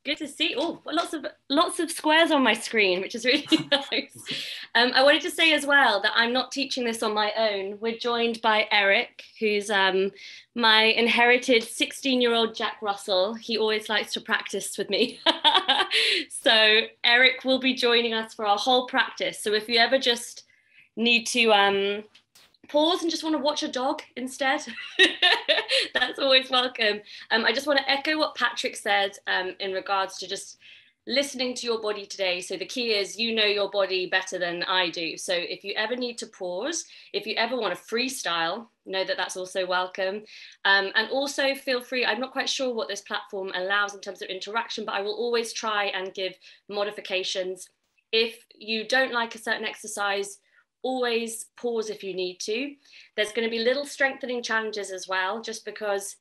Good to see. Oh, lots of squares on my screen, which is really nice. I wanted to say as well that I'm not teaching this on my own. We're joined by Eric, who's my inherited 16-year-old Jack Russell. He always likes to practice with me. So Eric will be joining us for our whole practice. So if you ever just need to pause and just want to watch a dog instead, that's always welcome. I just want to echo what Patrick said in regards to just listening to your body today. So the key is, you know your body better than I do. So if you ever need to pause, if you ever want to freestyle, know that that's also welcome. And also feel free, I'm not quite sure what this platform allows in terms of interaction, but I will always try and give modifications. If you don't like a certain exercise, always pause if you need to. There's going to be little strengthening challenges as well, just because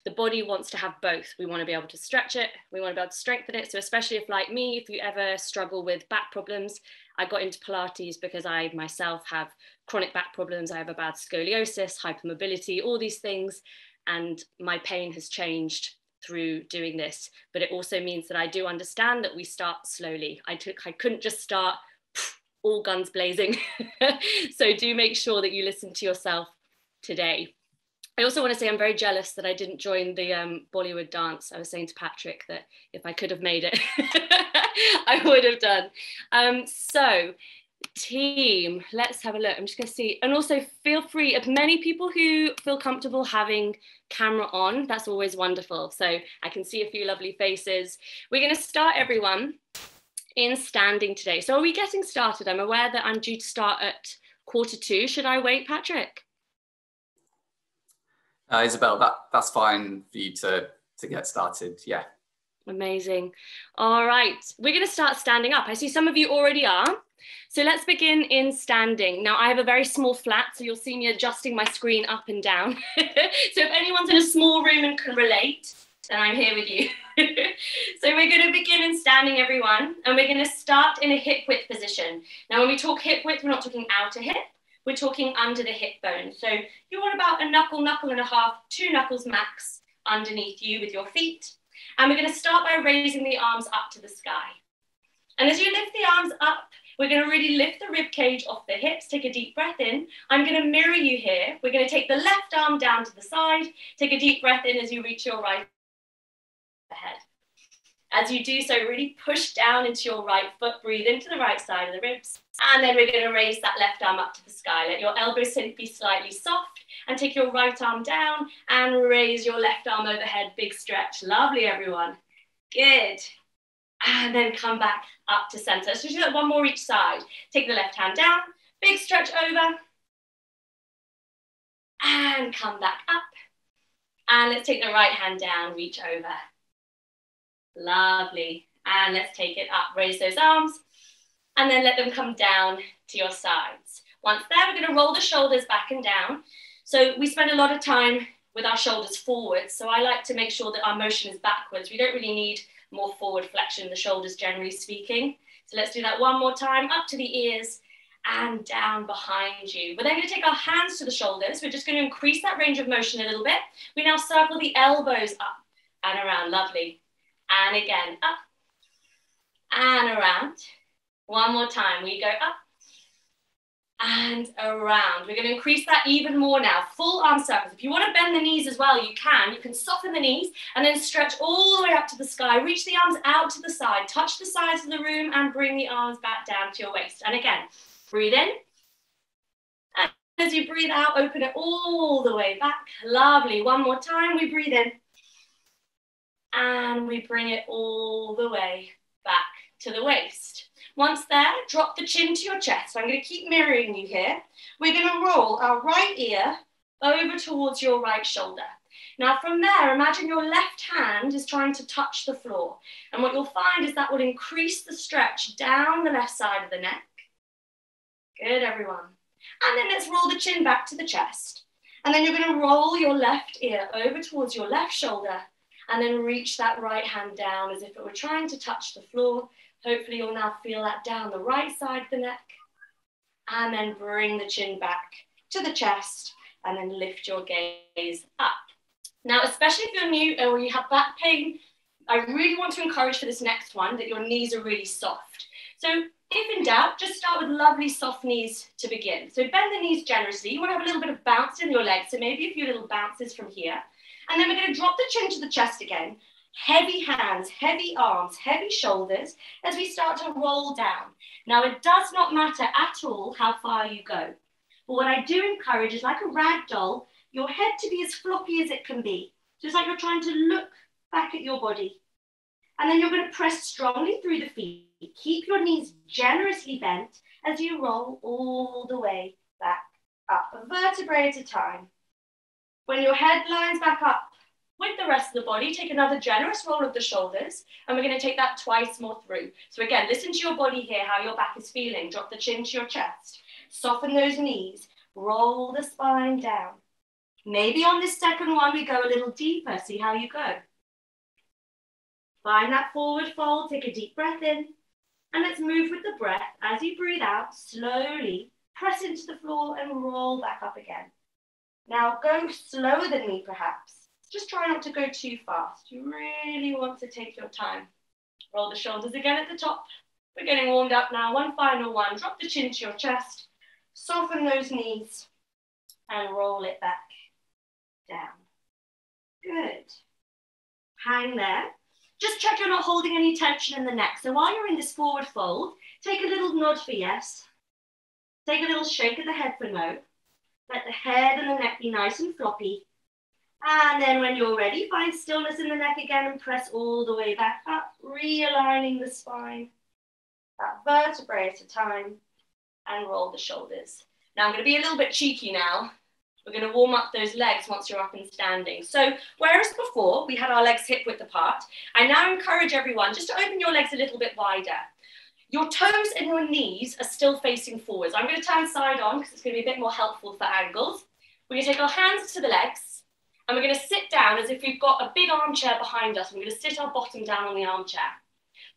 the body wants to have both. We want to be able to stretch it, we want to be able to strengthen it. So especially if, like me, if you ever struggle with back problems, I got into Pilates because I myself have chronic back problems. I have a bad scoliosis, hypermobility, all these things, and my pain has changed through doing this. But it also means that I do understand that we start slowly. I couldn't just start all guns blazing. So do make sure that you listen to yourself today. I also want to say I'm very jealous that I didn't join the Bollywood dance. I was saying to Patrick that if I could have made it, I would have done. So team, let's have a look. I'm just going to see. And also feel free, if many people who feel comfortable having camera on, that's always wonderful. So I can see a few lovely faces. We're going to start, everyone, in standing today. So are we getting started? I'm aware that I'm due to start at 1:45. Should I wait, Patrick? Isobel, that's fine for you to get started, yeah. Amazing. All right, we're going to start standing up. I see some of you already are. So let's begin in standing. Now I have a very small flat, so you'll see me adjusting my screen up and down. So if anyone's in a small room and can relate, then I'm here with you. So we're going to begin in standing, everyone, and we're going to start in a hip width position. Now when we talk hip width, we're not talking outer hip, we're talking under the hip bone. So you want about a knuckle, knuckle and a half, 2 knuckles max underneath you with your feet. And we're going to start by raising the arms up to the sky. And as you lift the arms up, we're going to really lift the rib cage off the hips. Take a deep breath in. I'm going to mirror you here. We're going to take the left arm down to the side. Take a deep breath in as you reach your right ahead. As you do so, really push down into your right foot, breathe into the right side of the ribs, and then we're going to raise that left arm up to the sky. Let your elbows be slightly soft, and take your right arm down and raise your left arm overhead, big stretch. Lovely, everyone. Good. And then come back up to center. So do that one more each side. Take the left hand down, big stretch over, and come back up. And let's take the right hand down, reach over. Lovely. And let's take it up. Raise those arms and then let them come down to your sides. Once there, we're going to roll the shoulders back and down. So we spend a lot of time with our shoulders forwards. So I like to make sure that our motion is backwards. We don't really need more forward flexion in the shoulders, generally speaking. So let's do that one more time, up to the ears and down behind you. We're then going to take our hands to the shoulders. We're just going to increase that range of motion a little bit. We now circle the elbows up and around. Lovely. And again, up and around. One more time. We go up and around. We're going to increase that even more now. Full arm circles. If you want to bend the knees as well, you can. You can soften the knees and then stretch all the way up to the sky. Reach the arms out to the side. Touch the sides of the room and bring the arms back down to your waist. And again, breathe in. And as you breathe out, open it all the way back. Lovely. One more time. We breathe in. And we bring it all the way back to the waist. Once there, drop the chin to your chest. So I'm going to keep mirroring you here. We're going to roll our right ear over towards your right shoulder. Now from there, imagine your left hand is trying to touch the floor. And what you'll find is that will increase the stretch down the left side of the neck. Good, everyone. And then let's roll the chin back to the chest. And then you're going to roll your left ear over towards your left shoulder. And then reach that right hand down as if it were trying to touch the floor. Hopefully you'll now feel that down the right side of the neck. And then bring the chin back to the chest and then lift your gaze up. Now, especially if you're new or you have back pain, I really want to encourage for this next one that your knees are really soft. So if in doubt, just start with lovely soft knees to begin. So bend the knees generously. You want to have a little bit of bounce in your legs, so maybe a few little bounces from here. And then we're going to drop the chin to the chest again. Heavy hands, heavy arms, heavy shoulders as we start to roll down. Now, it does not matter at all how far you go. But what I do encourage is, like a rag doll, your head to be as floppy as it can be. Just like you're trying to look back at your body. And then you're going to press strongly through the feet. Keep your knees generously bent as you roll all the way back up, a vertebrae at a time. When your head lines back up with the rest of the body, take another generous roll of the shoulders, and we're going to take that twice more through. So again, listen to your body here, how your back is feeling. Drop the chin to your chest. Soften those knees. Roll the spine down. Maybe on this second one, we go a little deeper. See how you go. Find that forward fold. Take a deep breath in. And let's move with the breath. As you breathe out, slowly press into the floor and roll back up again. Now go slower than me, perhaps. Just try not to go too fast. You really want to take your time. Roll the shoulders again at the top. We're getting warmed up now. One final one. Drop the chin to your chest. Soften those knees and roll it back down. Good. Hang there. Just check you're not holding any tension in the neck. So while you're in this forward fold, take a little nod for yes. Take a little shake of the head for no. Let the head and the neck be nice and floppy. And then when you're ready, find stillness in the neck again and press all the way back up, realigning the spine, that vertebrae at a time, and roll the shoulders. Now I'm going to be a little bit cheeky now. We're going to warm up those legs once you're up and standing. So whereas before we had our legs hip width apart, I now encourage everyone just to open your legs a little bit wider. Your toes and your knees are still facing forwards. I'm going to turn side on because it's going to be a bit more helpful for angles. We're going to take our hands to the legs and we're going to sit down as if we've got a big armchair behind us. We're going to sit our bottom down on the armchair.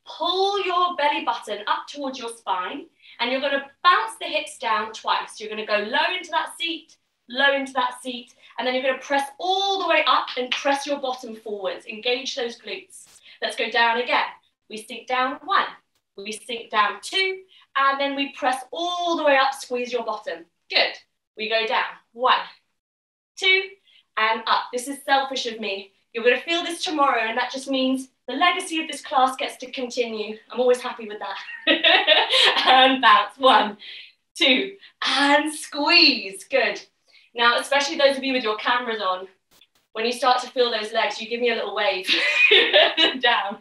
Pull your belly button up towards your spine and you're going to bounce the hips down twice. You're going to go low into that seat, low into that seat, and then you're going to press all the way up and press your bottom forwards. Engage those glutes. Let's go down again. We sink down 1, we sink down 2, and then we press all the way up, squeeze your bottom. Good. We go down 1, 2, and up. This is selfish of me. You're going to feel this tomorrow, and that just means the legacy of this class gets to continue. I'm always happy with that. And bounce. 1, 2, and squeeze. Good. Now, especially those of you with your cameras on, when you start to feel those legs, you give me a little wave. Down,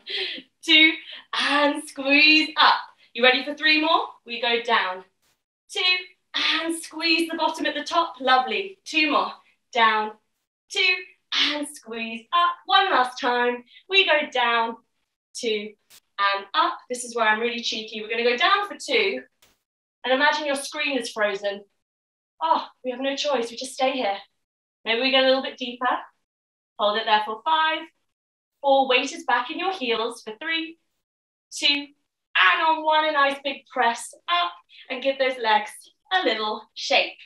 2, and squeeze up. You ready for 3 more? We go down, 2, and squeeze the bottom at the top. Lovely. 2 more. Down, 2, and squeeze up. 1 last time. We go down, 2, and up. This is where I'm really cheeky. We're going to go down for 2, and imagine your screen is frozen. Oh, we have no choice. We just stay here. Maybe we get a little bit deeper. Hold it there for 5, 4. Weight is back in your heels for 3, 2, and on 1, a nice big press up and give those legs a little shake.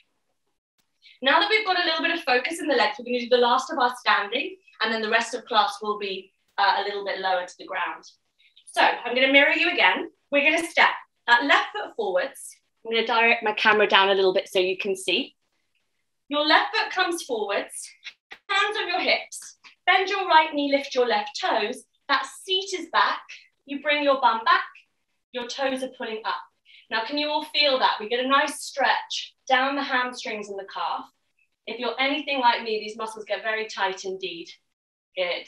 Now that we've got a little bit of focus in the legs, we're going to do the last of our standing, and then the rest of class will be a little bit lower to the ground. So I'm going to mirror you again. We're going to step that left foot forwards. I'm going to direct my camera down a little bit so you can see. Your left foot comes forwards, hands on your hips, bend your right knee, lift your left toes. That seat is back. You bring your bum back, your toes are pulling up. Now, can you all feel that? We get a nice stretch down the hamstrings and the calf. If you're anything like me, these muscles get very tight indeed. Good.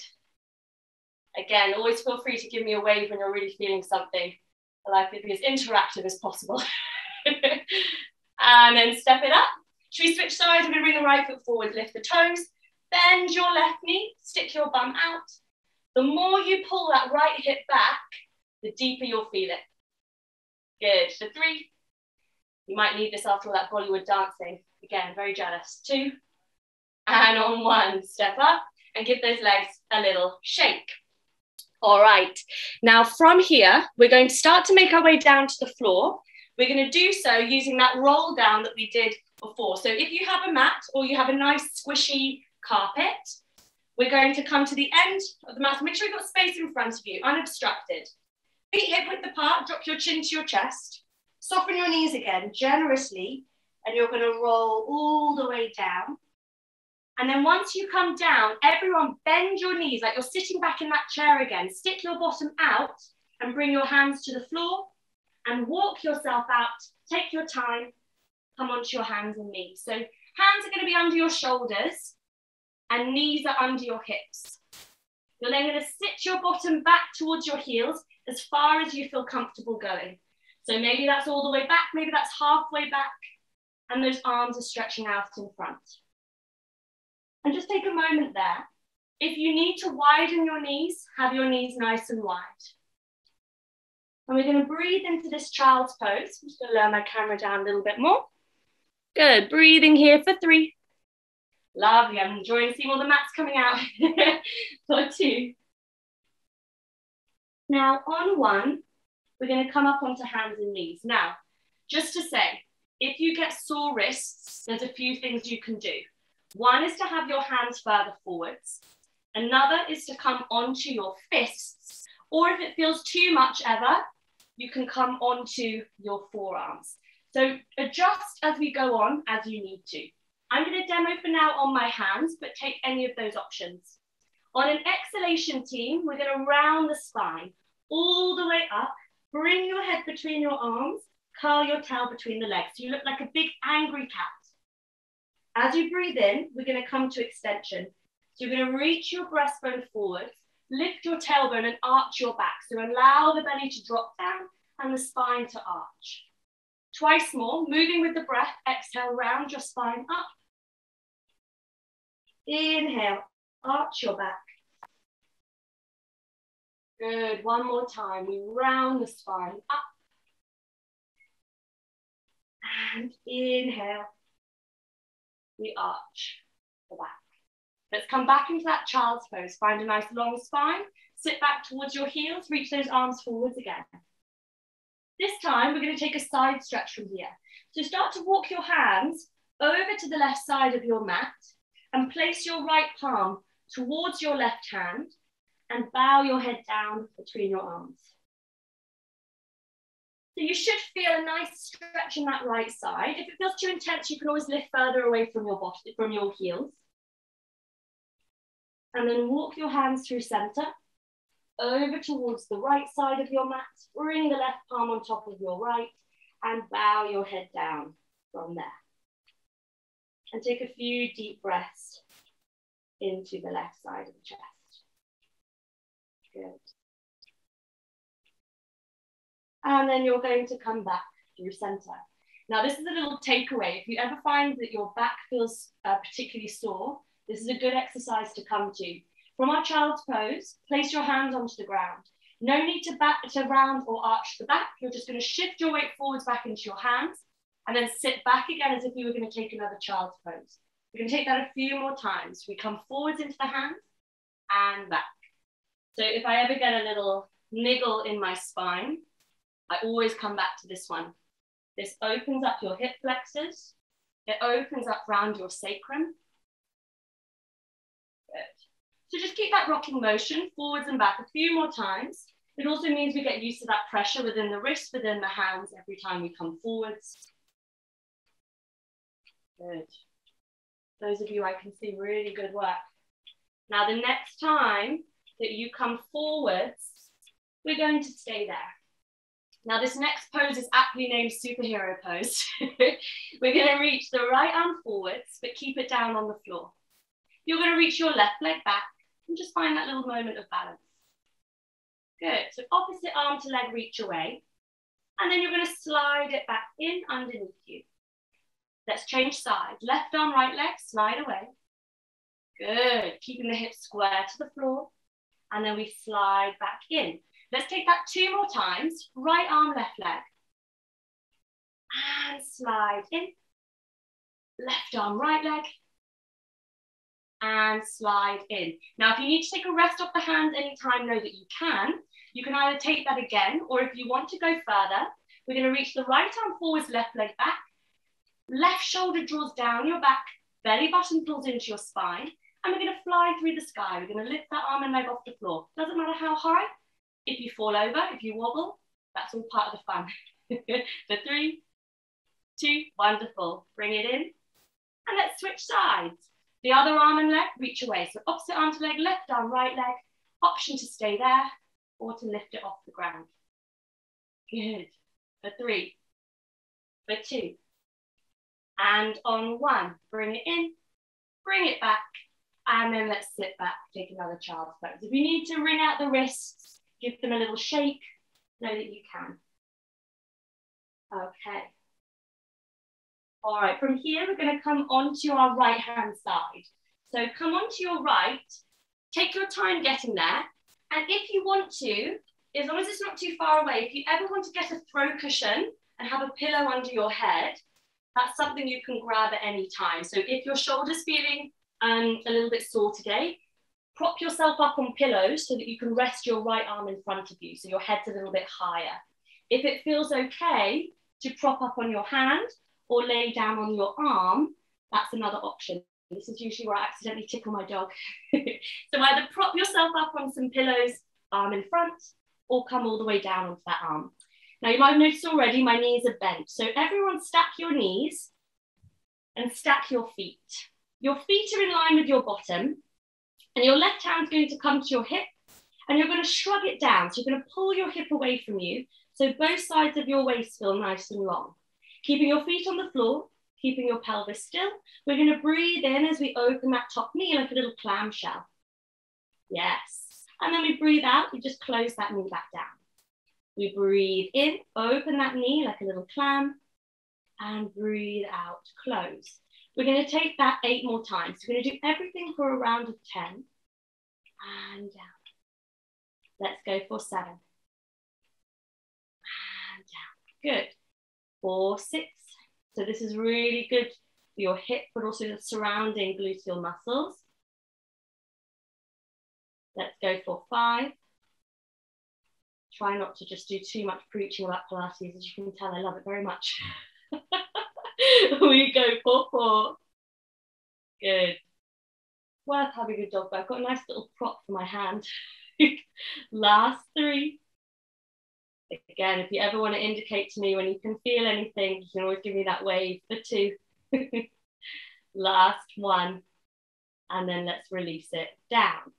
Again, always feel free to give me a wave when you're really feeling something. I like it to be as interactive as possible. And then step it up. Should we switch sides? We're going to bring the right foot forward, lift the toes, bend your left knee, stick your bum out. The more you pull that right hip back, the deeper you'll feel it. Good. For 3. You might need this after all that Bollywood dancing. Again, very jealous. 2. And on 1, step up and give those legs a little shake. All right. Now from here, we're going to start to make our way down to the floor. We're going to do so using that roll down that we did before. So if you have a mat or you have a nice squishy carpet, We're going to come to the end of the mat. Make sure you've got space in front of you, unobstructed. Feet hip width apart, drop your chin to your chest. Soften your knees again, generously, and you're going to roll all the way down. And then once you come down, everyone bend your knees like you're sitting back in that chair again. Stick your bottom out and bring your hands to the floor and walk yourself out. Take your time, come onto your hands and knees. So hands are going to be under your shoulders and knees are under your hips. You're then going to sit your bottom back towards your heels as far as you feel comfortable going. So maybe that's all the way back, maybe that's halfway back, and those arms are stretching out in front. And just take a moment there. If you need to widen your knees, have your knees nice and wide. And we're going to breathe into this child's pose. I'm just going to lower my camera down a little bit more. Good, breathing here for 3. Lovely, I'm enjoying seeing all the mats coming out. For 2. Now on 1, we're going to come up onto hands and knees. Now, just to say, if you get sore wrists, there's a few things you can do. One is to have your hands further forwards. Another is to come onto your fists, or if it feels too much ever, you can come onto your forearms. So adjust as we go on as you need to. I'm going to demo for now on my hands, but take any of those options. On an exhalation team, we're going to round the spine all the way up. Bring your head between your arms, curl your tail between the legs. So you look like a big angry cat. As you breathe in, we're going to come to extension. So you're going to reach your breastbone forward, lift your tailbone and arch your back. So allow the belly to drop down and the spine to arch. Twice more, moving with the breath, exhale, round your spine up. Inhale, arch your back. Good, one more time. We round the spine up. And inhale, we arch the back. Let's come back into that child's pose. Find a nice long spine. Sit back towards your heels. Reach those arms forwards again. This time, we're going to take a side stretch from here. So start to walk your hands over to the left side of your mat and place your right palm towards your left hand and bow your head down between your arms. So you should feel a nice stretch in that right side. If it feels too intense, you can always lift further away from your body, from your heels. And then walk your hands through center, over towards the right side of your mat. Bring the left palm on top of your right and bow your head down from there. And take a few deep breaths into the left side of the chest. Good. And then you're going to come back through center. Now this is a little takeaway. If you ever find that your back feels particularly sore, this is a good exercise to come to. From our child's pose, place your hands onto the ground. No need to round or arch the back. You're just going to shift your weight forwards back into your hands and then sit back again as if you were going to take another child's pose. We're going to take that a few more times. We come forwards into the hands and back. So if I ever get a little niggle in my spine, I always come back to this one. This opens up your hip flexors. It opens up around your sacrum. Good. So just keep that rocking motion forwards and back a few more times. It also means we get used to that pressure within the wrist, within the hands every time we come forwards. Good. Those of you I can see, really good work. Now the next time that you come forwards, we're going to stay there. Now this next pose is aptly named superhero pose. We're going to reach the right arm forwards, but keep it down on the floor. You're going to reach your left leg back and just find that little moment of balance. Good, so opposite arm to leg reach away. And then you're going to slide it back in underneath you. Let's change sides. Left arm, right leg, slide away. Good, keeping the hips square to the floor. And then we slide back in. Let's take that 2 more times. Right arm, left leg. And slide in. Left arm, right leg. And slide in. Now, if you need to take a rest off the hands anytime, know that you can. You can either take that again, or if you want to go further, we're going to reach the right arm forwards, left leg back. Left shoulder draws down your back, belly button pulls into your spine, and we're going to fly through the sky. We're going to lift that arm and leg off the floor. Doesn't matter how high. If you fall over, if you wobble, that's all part of the fun. So 3, 2, wonderful. Bring it in. And let's switch sides. The other arm and leg, reach away. So opposite arm to leg, left arm, right leg. Option to stay there or to lift it off the ground. Good. For 3, for 2. And on 1, bring it in, bring it back, and then let's sit back, take another child's pose. If you need to wring out the wrists, give them a little shake, know that you can. Okay. All right, from here, we're going to come onto our right-hand side. So come onto your right, take your time getting there, and if you want to, as long as it's not too far away, if you ever want to get a throw cushion and have a pillow under your head, that's something you can grab at any time. So if your shoulder's feeling a little bit sore today, prop yourself up on pillows so that you can rest your right arm in front of you, so your head's a little bit higher. If it feels okay to prop up on your hand or lay down on your arm, that's another option. This is usually where I accidentally tickle my dog. So either prop yourself up on some pillows, arm in front, or come all the way down onto that arm. Now you might have noticed already my knees are bent. So everyone stack your knees and stack your feet. Your feet are in line with your bottom and your left hand's going to come to your hip and you're going to shrug it down. So you're going to pull your hip away from you so both sides of your waist feel nice and long. Keeping your feet on the floor, keeping your pelvis still. We're going to breathe in as we open that top knee like a little clamshell. Yes. And then we breathe out, we just close that knee back down. We breathe in, open that knee like a little clam, and breathe out, close. We're going to take that 8 more times. We're going to do everything for a round of 10, and down. Let's go for 7. And down. Good. 4, 6. So this is really good for your hip, but also the surrounding gluteal muscles. Let's go for 5. Try not to just do too much preaching about Pilates. As you can tell, I love it very much. We go for 4. Good. Worth having a dog, but I've got a nice little prop for my hand. Last 3. Again, if you ever want to indicate to me when you can feel anything, you can always give me that wave for 2. Last 1. And then let's release it down.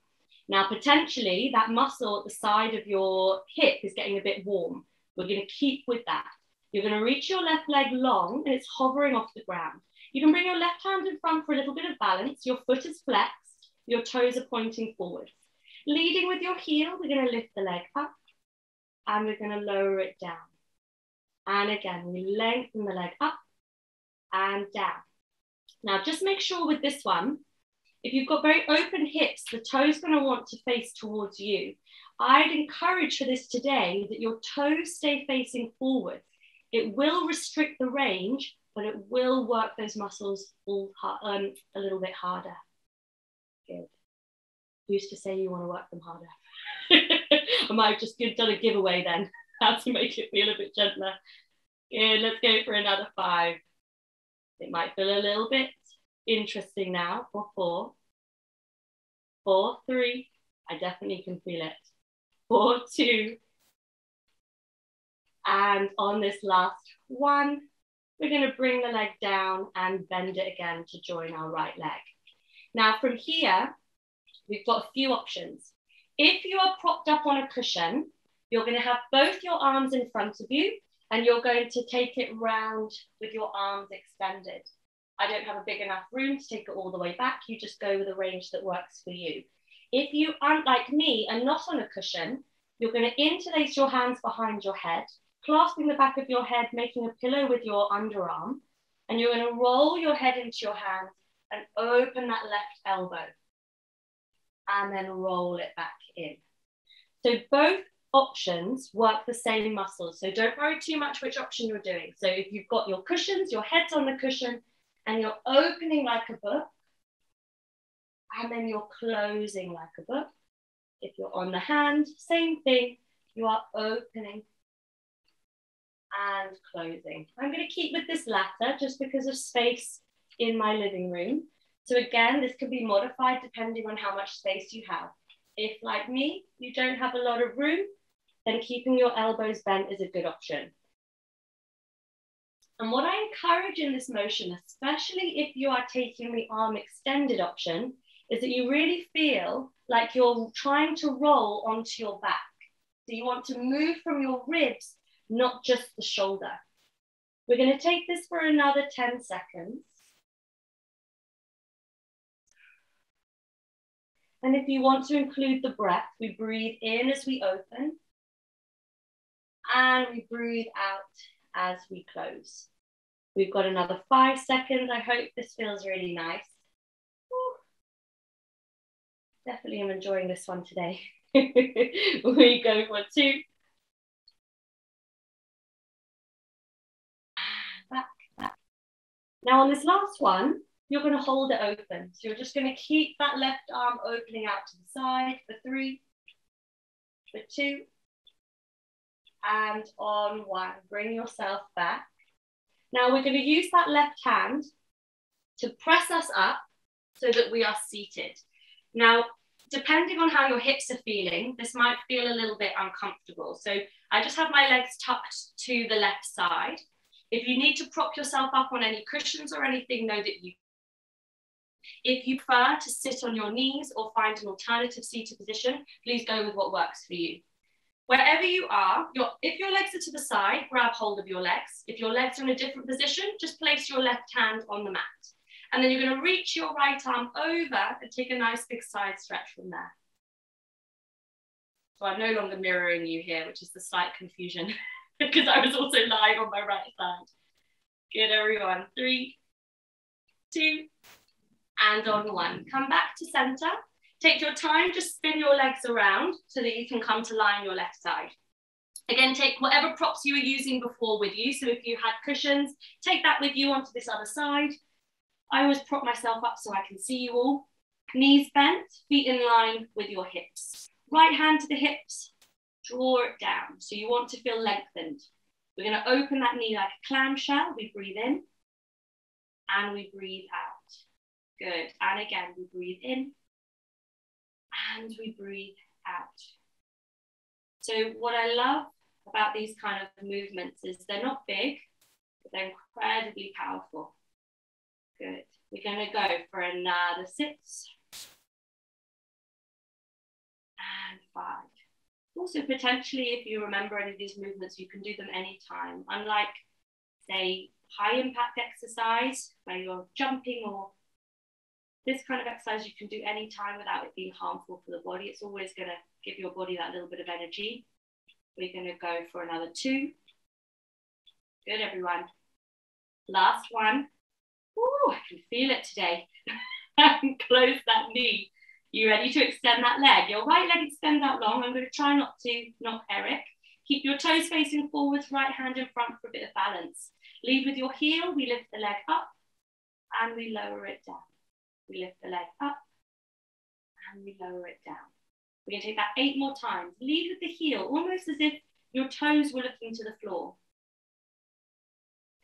Now, potentially that muscle at the side of your hip is getting a bit warm. We're going to keep with that. You're going to reach your left leg long and it's hovering off the ground. You can bring your left hand in front for a little bit of balance. Your foot is flexed. Your toes are pointing forward. Leading with your heel, we're going to lift the leg up and we're going to lower it down. And again, we lengthen the leg up and down. Now, just make sure with this one, if you've got very open hips, the toe's going to want to face towards you. I'd encourage for this today that your toes stay facing forward. It will restrict the range, but it will work those muscles a little bit harder. Good. Who's to say you want to work them harder? I might have just done a giveaway then, how to make it feel a bit gentler. Good, let's go for another 5. It might feel a little bit interesting now for 4. 4, 3. I definitely can feel it. 4, 2. And on this last 1, we're going to bring the leg down and bend it again to join our right leg. Now from here, we've got a few options. If you are propped up on a cushion, you're going to have both your arms in front of you and you're going to take it round with your arms extended. I don't have a big enough room to take it all the way back. You just go with a range that works for you. If you aren't like me and not on a cushion, you're going to interlace your hands behind your head, clasping the back of your head, making a pillow with your underarm, and you're going to roll your head into your hands and open that left elbow, and then roll it back in. So both options work the same muscles, so don't worry too much which option you're doing. So if you've got your cushions, your head's on the cushion, and you're opening like a book, and then you're closing like a book. If you're on the hand, same thing. You are opening and closing. I'm going to keep with this latter just because of space in my living room. So again, this can be modified depending on how much space you have. If, like me, you don't have a lot of room, then keeping your elbows bent is a good option. And what I encourage in this motion, especially if you are taking the arm extended option, is that you really feel like you're trying to roll onto your back. So you want to move from your ribs, not just the shoulder. We're going to take this for another 10 seconds. And if you want to include the breath, we breathe in as we open, and we breathe out as we close. We've got another 5 seconds. I hope this feels really nice. Woo. Definitely am enjoying this one today. We go for 2. Back, back. Now on this last one, you're going to hold it open. So you're just going to keep that left arm opening out to the side for 3, for 2, and on 1. Bring yourself back. Now we're going to use that left hand to press us up so that we are seated. Now, depending on how your hips are feeling, this might feel a little bit uncomfortable. So I just have my legs tucked to the left side. If you need to prop yourself up on any cushions or anything, know that you. If you prefer to sit on your knees or find an alternative seated position, please go with what works for you. Wherever you are, if your legs are to the side, grab hold of your legs. If your legs are in a different position, just place your left hand on the mat. And then you're going to reach your right arm over and take a nice big side stretch from there. So I'm no longer mirroring you here, which is the slight confusion because I was also lying on my right side. Good, everyone. 3, 2, and on 1. Come back to center. Take your time, just spin your legs around so that you can come to lie on your left side. Again, take whatever props you were using before with you. So if you had cushions, take that with you onto this other side. I always prop myself up so I can see you all. Knees bent, feet in line with your hips. Right hand to the hips, draw it down. So you want to feel lengthened. We're going to open that knee like a clamshell. We breathe in and we breathe out. Good. And again, we breathe in and we breathe out. So what I love about these kind of movements is they're not big, but they're incredibly powerful. Good. We're going to go for another 6 and 5. Also, potentially, if you remember any of these movements, you can do them anytime. Unlike, say, high impact exercise, where you're jumping, or this kind of exercise you can do anytime without it being harmful for the body. It's always going to give your body that little bit of energy. We're going to go for another 2. Good, everyone. Last one. Ooh, I can feel it today. And close that knee. You ready to extend that leg? Your right leg extends out long. I'm going to try not to knock Eric. Keep your toes facing forwards, right hand in front for a bit of balance. Lead with your heel. We lift the leg up and we lower it down. We lift the leg up and we lower it down. We're going to take that 8 more times. Lead with the heel, almost as if your toes were looking to the floor.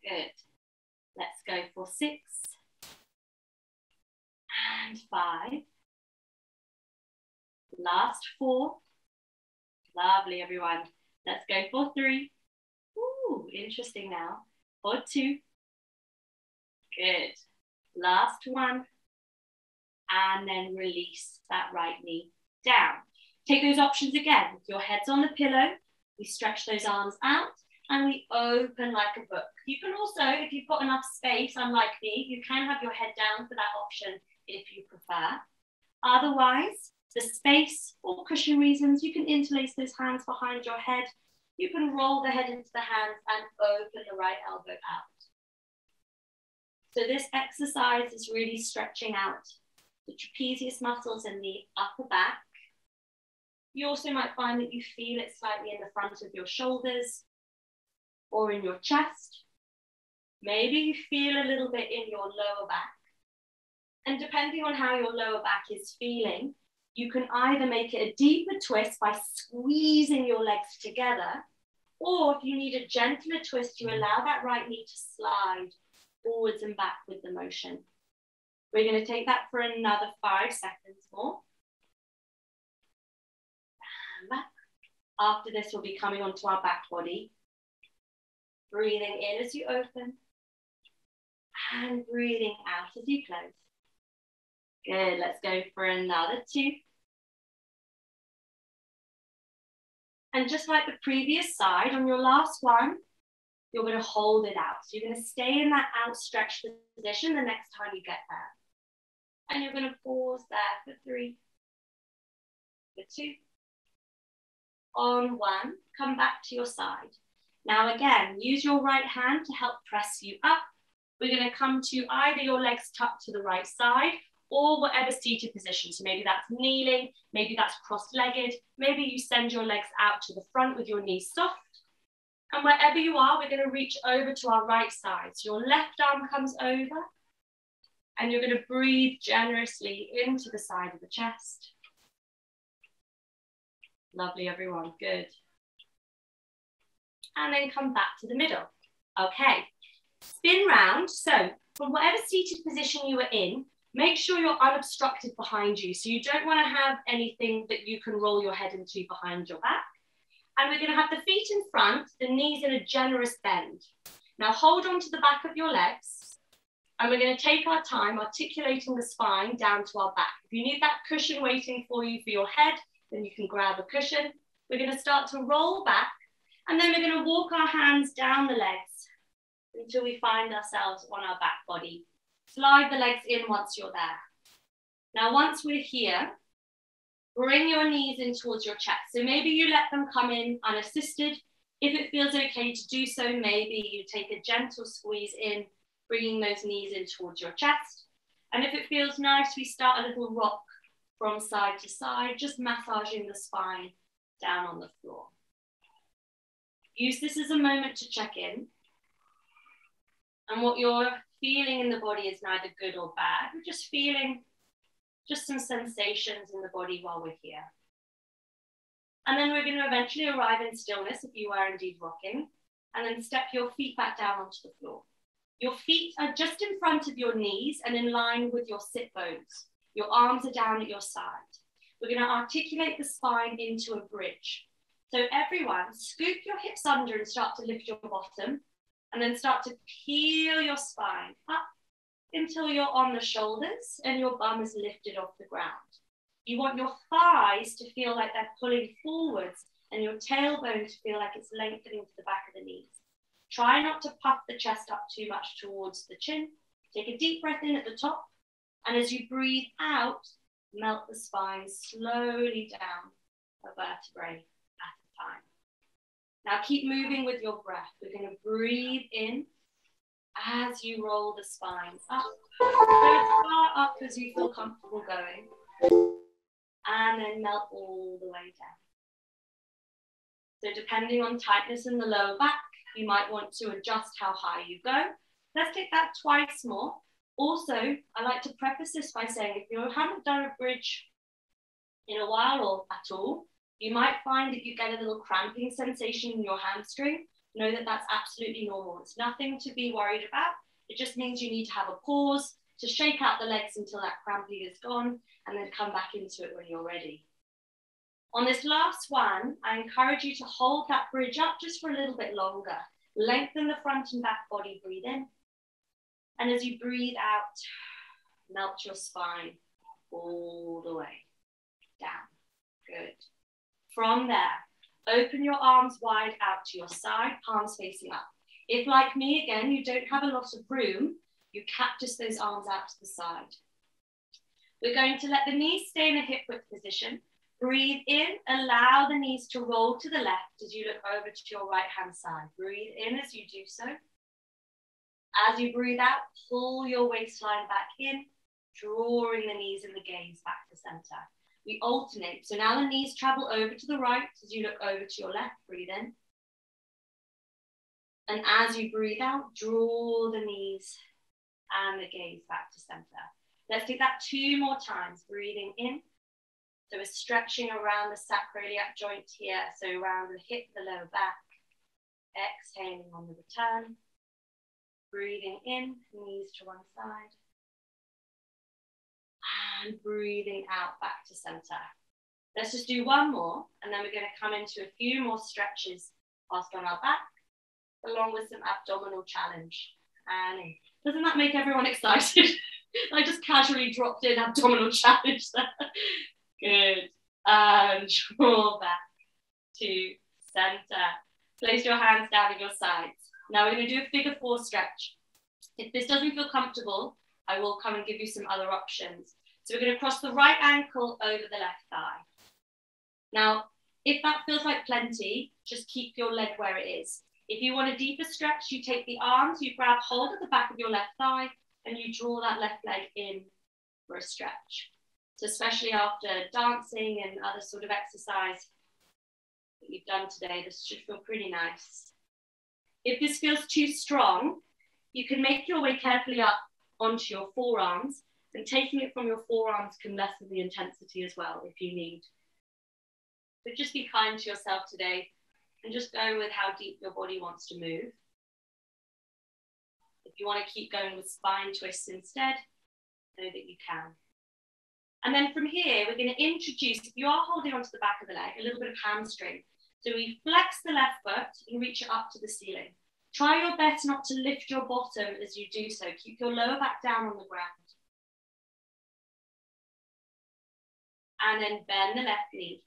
Good. Let's go for 6 and 5. Last 4. Lovely, everyone. Let's go for 3. Ooh, interesting now. For 2. Good. Last 1. And then release that right knee down. Take those options again. Your head's on the pillow. We stretch those arms out and we open like a book. You can also, if you've got enough space, unlike me, you can have your head down for that option if you prefer. Otherwise, the space or cushion reasons, you can interlace those hands behind your head. You can roll the head into the hands and open the right elbow out. So this exercise is really stretching out the trapezius muscles in the upper back. You also might find that you feel it slightly in the front of your shoulders or in your chest. Maybe you feel a little bit in your lower back. And depending on how your lower back is feeling, you can either make it a deeper twist by squeezing your legs together, or if you need a gentler twist, you allow that right knee to slide forwards and back with the motion. We're going to take that for another 5 seconds more. And back. After this, we'll be coming onto our back body. Breathing in as you open. And breathing out as you close. Good, let's go for another 2. And just like the previous side, on your last one, you're going to hold it out. So you're going to stay in that outstretched position the next time you get there. And you're going to pause there for 3, for 2. On 1, come back to your side. Now again, use your right hand to help press you up. We're going to come to either your legs tucked to the right side or whatever seated position. So maybe that's kneeling, maybe that's cross-legged, maybe you send your legs out to the front with your knees soft. And wherever you are, we're going to reach over to our right side. So your left arm comes over and you're going to breathe generously into the side of the chest. Lovely, everyone, good. And then come back to the middle. Okay, spin round. So from whatever seated position you are in, make sure you're unobstructed behind you. So you don't want to have anything that you can roll your head into behind your back. And we're going to have the feet in front, the knees in a generous bend. Now hold on to the back of your legs. And we're going to take our time articulating the spine down to our back. If you need that cushion waiting for you for your head, then you can grab a cushion. We're going to start to roll back. And then we're going to walk our hands down the legs until we find ourselves on our back body. Slide the legs in once you're there. Now, once we're here, bring your knees in towards your chest. So maybe you let them come in unassisted. If it feels okay to do so, maybe you take a gentle squeeze in, bringing those knees in towards your chest. And if it feels nice, we start a little rock from side to side, just massaging the spine down on the floor. Use this as a moment to check in. And what you're feeling in the body is neither good or bad. We're just feeling just some sensations in the body while we're here. And then we're going to eventually arrive in stillness if you are indeed rocking, and then step your feet back down onto the floor. Your feet are just in front of your knees and in line with your sit bones. Your arms are down at your side. We're going to articulate the spine into a bridge. So everyone, scoop your hips under and start to lift your bottom, and then start to peel your spine up until you're on the shoulders and your bum is lifted off the ground. You want your thighs to feel like they're pulling forwards and your tailbone to feel like it's lengthening to the back of the knees. Try not to puff the chest up too much towards the chin. Take a deep breath in at the top, and as you breathe out, melt the spine slowly down a vertebrae at a time. Now keep moving with your breath. We're going to breathe in as you roll the spine up. Go as far up as you feel comfortable going. And then melt all the way down. So depending on tightness in the lower back, you might want to adjust how high you go. Let's take that twice more. Also, I like to preface this by saying if you haven't done a bridge in a while or at all, you might find that you get a little cramping sensation in your hamstring. Know that that's absolutely normal. It's nothing to be worried about. It just means you need to have a pause to shake out the legs until that cramping is gone, and then come back into it when you're ready. On this last one, I encourage you to hold that bridge up just for a little bit longer. Lengthen the front and back body, breathe in. And as you breathe out, melt your spine all the way down. Good. From there, open your arms wide out to your side, palms facing up. If, like me, again, you don't have a lot of room, you cactus those arms out to the side. We're going to let the knees stay in a hip width position. Breathe in, allow the knees to roll to the left as you look over to your right hand side. Breathe in as you do so. As you breathe out, pull your waistline back in, drawing the knees and the gaze back to center. We alternate. So now the knees travel over to the right as you look over to your left. Breathe in. And as you breathe out, draw the knees and the gaze back to center. Let's do that 2 more times. Breathing in. So we're stretching around the sacroiliac joint here. So around the hip, the lower back. Exhaling on the return. Breathing in, knees to one side. And breathing out back to center. Let's just do one more, and then we're going to come into a few more stretches whilst on our back, along with some abdominal challenge. And doesn't that make everyone excited? I just casually dropped in abdominal challenge there. Good. And draw back to center. Place your hands down at your sides. Now we're going to do a figure 4 stretch. If this doesn't feel comfortable, I will come and give you some other options. So we're going to cross the right ankle over the left thigh. Now, if that feels like plenty, just keep your leg where it is. If you want a deeper stretch, you take the arms, you grab hold at the back of your left thigh, and you draw that left leg in for a stretch. So especially after dancing and other sort of exercise that you've done today, this should feel pretty nice. If this feels too strong, you can make your way carefully up onto your forearms, and taking it from your forearms can lessen the intensity as well if you need. But just be kind to yourself today and just go with how deep your body wants to move. If you want to keep going with spine twists instead, know that you can. And then from here, we're going to introduce, if you are holding onto the back of the leg, a little bit of hamstring. So we flex the left foot and reach it up to the ceiling. Try your best not to lift your bottom as you do so. Keep your lower back down on the ground. And then bend the left knee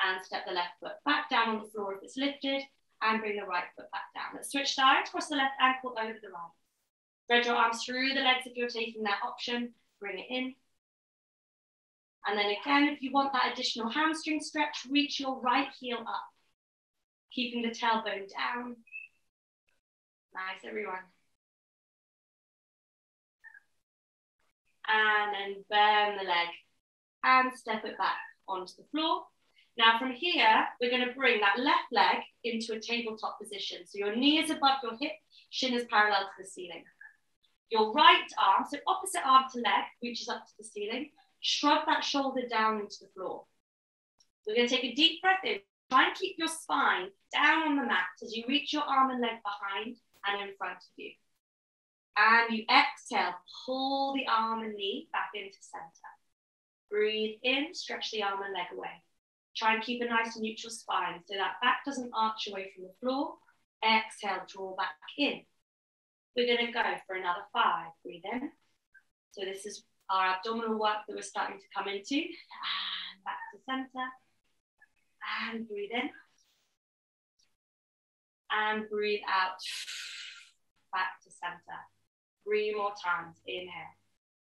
and step the left foot back down on the floor if it's lifted, and bring the right foot back down. Let's switch sides, cross the left ankle over the right. Spread your arms through the legs if you're taking that option, bring it in. And then again, if you want that additional hamstring stretch, reach your right heel up, keeping the tailbone down. Nice, everyone. And then bend the leg and step it back onto the floor. Now from here, we're going to bring that left leg into a tabletop position. So your knee is above your hip, shin is parallel to the ceiling. Your right arm, so opposite arm to leg, reaches up to the ceiling. Shrug that shoulder down into the floor. We're going to take a deep breath in. Try and keep your spine down on the mat as you reach your arm and leg behind and in front of you. And you exhale, pull the arm and knee back into center. Breathe in, stretch the arm and leg away. Try and keep a nice neutral spine so that back doesn't arch away from the floor. Exhale, draw back in. We're going to go for another 5. Breathe in. So this is our abdominal work that we're starting to come into. And back to center. And breathe in. And breathe out. Back to center. 3 more times. Inhale.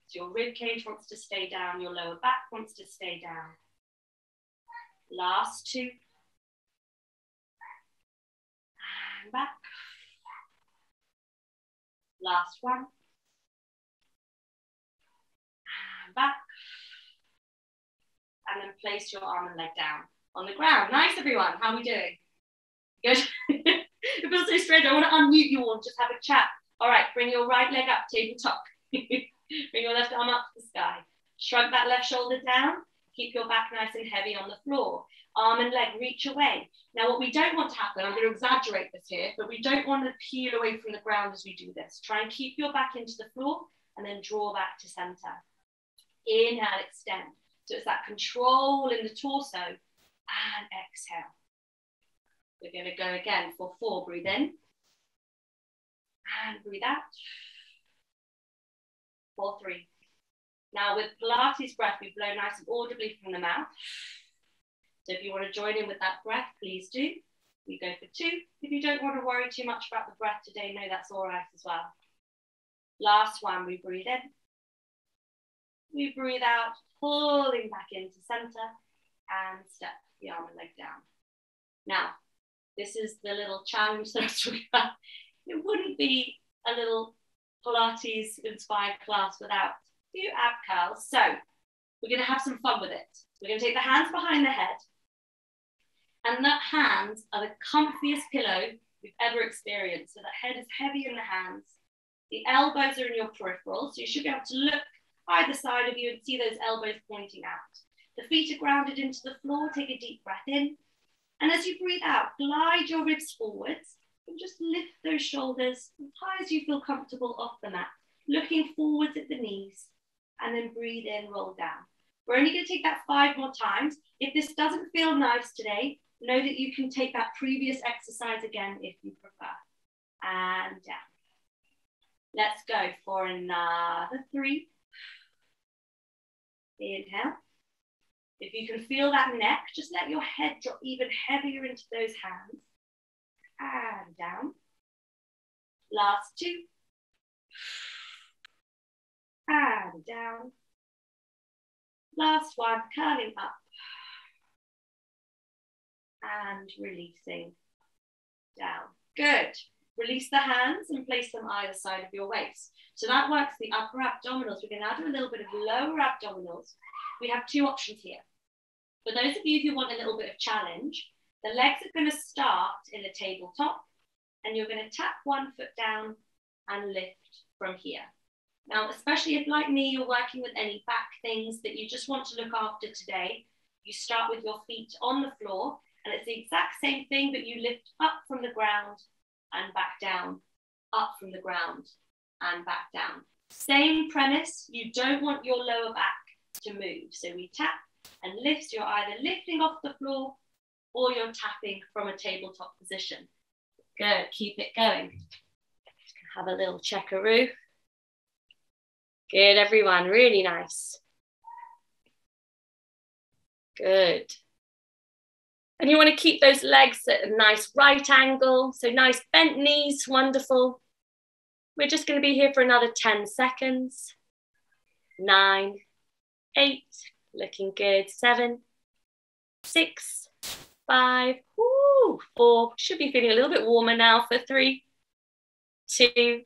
So your rib cage wants to stay down. Your lower back wants to stay down. Last 2. And back. Last 1. And back. And then place your arm and leg down on the ground. Nice, everyone. How are we doing? Good. It feels so strange. I want to unmute you all and just have a chat. All right, bring your right leg up, tabletop. Bring your left arm up to the sky. Shrug that left shoulder down. Keep your back nice and heavy on the floor. Arm and leg reach away. Now, what we don't want to happen, I'm going to exaggerate this here, but we don't want to peel away from the ground as we do this. Try and keep your back into the floor and then draw back to center. Inhale, extend. So it's that control in the torso, and exhale. We're going to go again for 4. Breathe in. And breathe out. 4, 3. Now with Pilates breath, we blow nice and audibly from the mouth. So if you want to join in with that breath, please do. We go for 2. If you don't want to worry too much about the breath today, no, that's all right as well. Last 1, we breathe in. We breathe out, pulling back into center and step the arm and leg down. Now, this is the little challenge that I was talking about. It wouldn't be a little Pilates inspired class without a few ab curls. So we're going to have some fun with it. We're going to take the hands behind the head, and that hands are the comfiest pillow you've ever experienced. So the head is heavy in the hands. The elbows are in your peripheral, so you should be able to look either side of you and see those elbows pointing out. The feet are grounded into the floor. Take a deep breath in. And as you breathe out, glide your ribs forwards and just lift those shoulders as high as you feel comfortable off the mat, looking forwards at the knees and then breathe in, roll down. We're only going to take that 5 more times. If this doesn't feel nice today, know that you can take that previous exercise again if you prefer. And down. Let's go for another 3. Inhale. If you can feel that neck, just let your head drop even heavier into those hands. And down. Last 2. And down. Last 1, curling up. And releasing down. Good. Release the hands and place them either side of your waist. So that works the upper abdominals. We're going to add a little bit of lower abdominals. We have 2 options here. For those of you who want a little bit of challenge, the legs are going to start in the tabletop, and you're going to tap one foot down and lift from here. Now, especially if, like me, you're working with any back things that you just want to look after today, you start with your feet on the floor, and it's the exact same thing, but you lift up from the ground and back down, up from the ground and back down. Same premise, you don't want your lower back to move. So we tap and lift, so you're either lifting off the floor or you're tapping from a tabletop position. Good, keep it going. Have a little checkaroo. Good, everyone, really nice. Good. And you want to keep those legs at a nice right angle. So nice bent knees, wonderful. We're just going to be here for another 10 seconds. 9, 8, looking good. 7, 6, 5, 4. Should be feeling a little bit warmer now for 3, 2,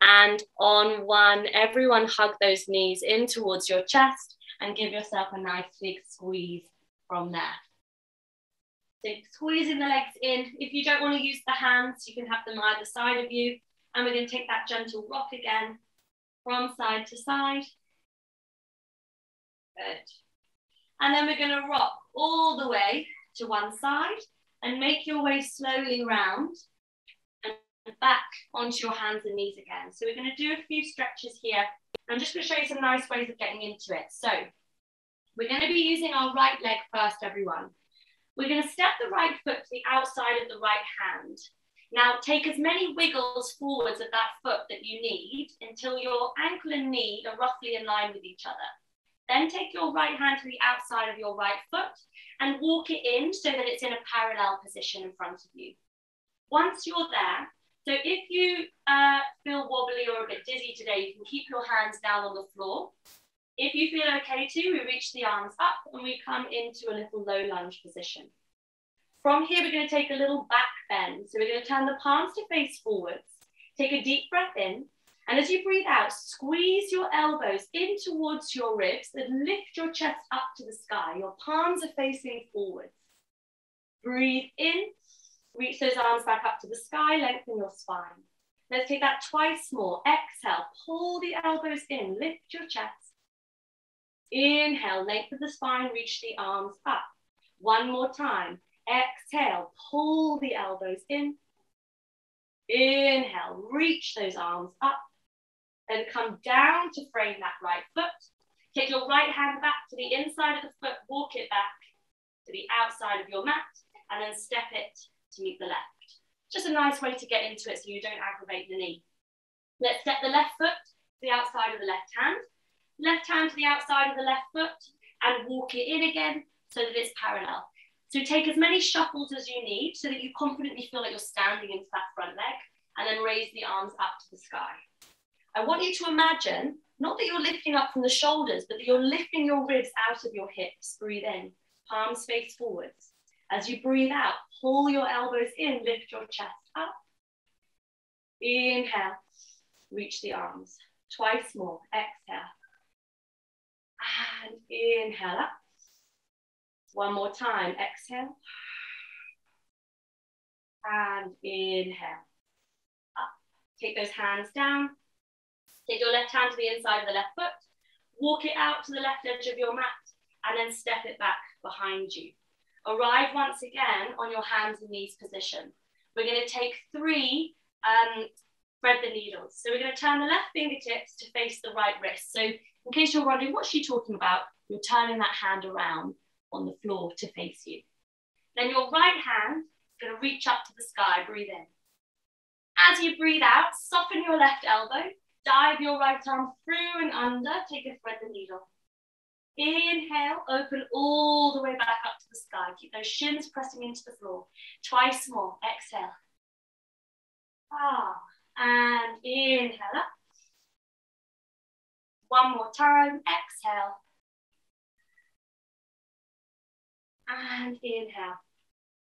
and on 1. Everyone hug those knees in towards your chest and give yourself a nice big squeeze from there. So squeezing the legs in. If you don't want to use the hands, you can have them either side of you. And we're going to take that gentle rock again from side to side. Good. And then we're going to rock all the way to one side and make your way slowly round and back onto your hands and knees again. So we're going to do a few stretches here. I'm just going to show you some nice ways of getting into it. So we're going to be using our right leg first, everyone. We're going to step the right foot to the outside of the right hand. Now, take as many wiggles forwards of that foot that you need until your ankle and knee are roughly in line with each other. Then take your right hand to the outside of your right foot and walk it in so that it's in a parallel position in front of you. Once you're there, so if you feel wobbly or a bit dizzy today, you can keep your hands down on the floor. If you feel okay too, we reach the arms up and we come into a little low lunge position. From here, we're going to take a little back bend. So we're going to turn the palms to face forwards. Take a deep breath in. And as you breathe out, squeeze your elbows in towards your ribs and lift your chest up to the sky. Your palms are facing forwards. Breathe in, reach those arms back up to the sky, lengthen your spine. Let's take that twice more. Exhale, pull the elbows in, lift your chest. Inhale, lengthen the spine, reach the arms up. One more time. Exhale, pull the elbows in. Inhale, reach those arms up. Then come down to frame that right foot. Take your right hand back to the inside of the foot, walk it back to the outside of your mat, and then step it to meet the left. Just a nice way to get into it so you don't aggravate the knee. Let's step the left foot to the outside of the left hand to the outside of the left foot, and walk it in again so that it's parallel. So take as many shuffles as you need so that you confidently feel like you're standing into that front leg, and then raise the arms up to the sky. I want you to imagine, not that you're lifting up from the shoulders, but that you're lifting your ribs out of your hips. Breathe in, palms face forwards. As you breathe out, pull your elbows in, lift your chest up. Inhale, reach the arms. Twice more, exhale. And inhale up. One more time, exhale. And inhale, up. Take those hands down. Take your left hand to the inside of the left foot. Walk it out to the left edge of your mat and then step it back behind you. Arrive once again on your hands and knees position. We're going to take 3 thread the needles. So we're going to turn the left fingertips to face the right wrist. So in case you're wondering, what's she talking about? You're turning that hand around on the floor to face you. Then your right hand is going to reach up to the sky, breathe in. As you breathe out, soften your left elbow, dive your right arm through and under, take a thread the needle. Inhale, open all the way back up to the sky. Keep those shins pressing into the floor. Twice more, exhale. And inhale up. One more time, exhale. And inhale,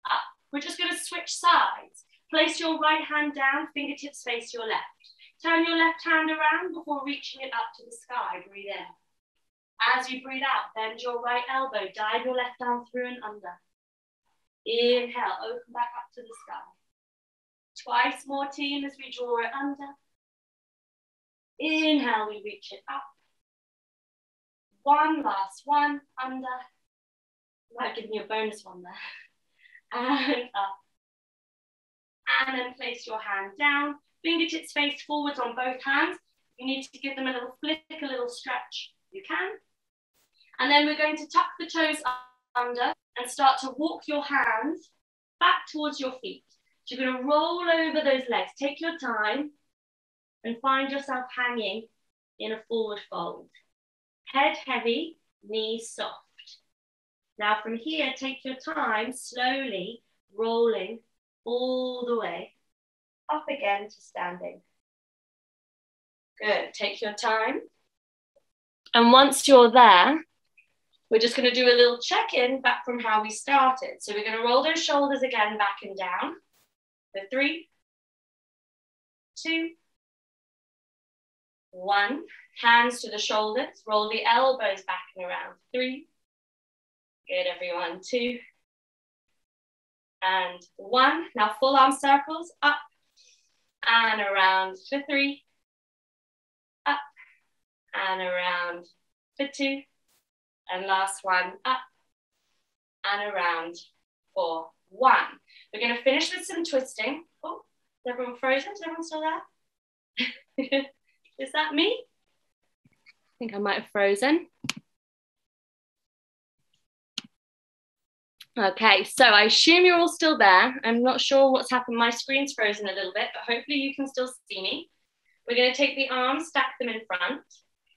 up. We're just going to switch sides. Place your right hand down, fingertips face your left. Turn your left hand around before reaching it up to the sky. Breathe in. As you breathe out, bend your right elbow, dive your left arm through and under. Inhale, open back up to the sky. Twice more, team, as we draw it under. Inhale, we reach it up. One last one, under. Might give me a bonus one there. And up. And then place your hand down. Fingertips face forwards on both hands. You need to give them a little flick, a little stretch. You can. And then we're going to tuck the toes under and start to walk your hands back towards your feet. So you're going to roll over those legs. Take your time and find yourself hanging in a forward fold. Head heavy, knees soft. Now from here, take your time, slowly rolling all the way up again to standing. Good, take your time. And once you're there, we're just going to do a little check-in back from how we started. So we're going to roll those shoulders again back and down. So 3, 2, 1. Hands to the shoulders. Roll the elbows back and around. 3. Good, everyone. 2. And 1. Now full arm circles. Up and around for 3. Up and around for 2. And last one, up and around for 1. We're going to finish with some twisting. Oh, is everyone frozen? Is everyone still there? Is that me? I think I might have frozen. Okay, so I assume you're all still there. I'm not sure what's happened. My screen's frozen a little bit, but hopefully you can still see me. We're going to take the arms, stack them in front.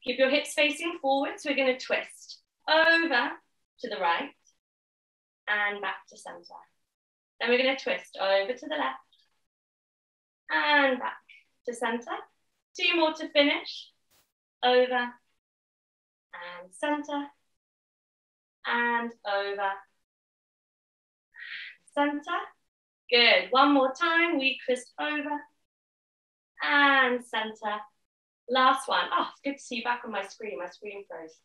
Keep your hips facing forward. So we're going to twist over to the right and back to center. Then we're going to twist over to the left and back to center. 2 more to finish. Over and center and over. Center. Good. One more time. We twist over and center. Last one. Oh, it's good to see you back on my screen. My screen froze.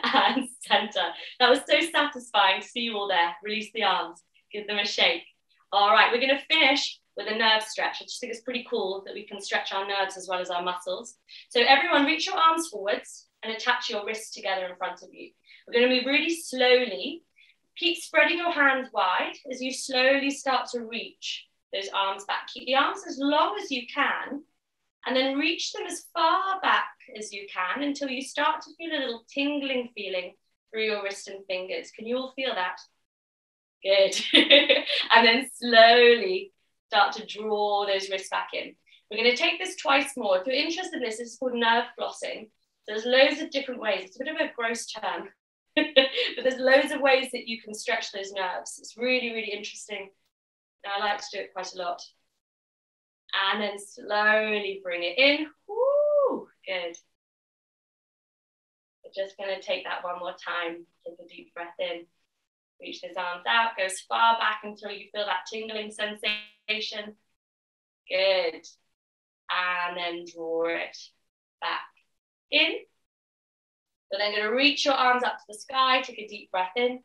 And center. That was so satisfying to see you all there. Release the arms. Give them a shake. All right. We're going to finish with a nerve stretch. I just think it's pretty cool that we can stretch our nerves as well as our muscles. So everyone reach your arms forwards and attach your wrists together in front of you. We're going to move really slowly. Keep spreading your hands wide as you slowly start to reach those arms back. Keep the arms as long as you can, and then reach them as far back as you can until you start to feel a little tingling feeling through your wrist and fingers. Can you all feel that? Good. And then slowly start to draw those wrists back in. We're going to take this twice more. If you're interested in this, it's called nerve flossing. So there's loads of different ways. It's a bit of a gross term. But there's loads of ways that you can stretch those nerves. It's really, really interesting. And I like to do it quite a lot. And then slowly bring it in. Woo, good. We're just going to take that one more time. Take a deep breath in. Reach those arms out. Go as far back until you feel that tingling sensation. Good. And then draw it back in. We're then going to reach your arms up to the sky. Take a deep breath in.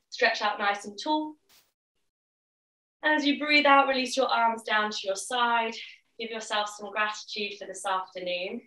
Stretch out nice and tall. And as you breathe out, release your arms down to your side. Give yourself some gratitude for this afternoon.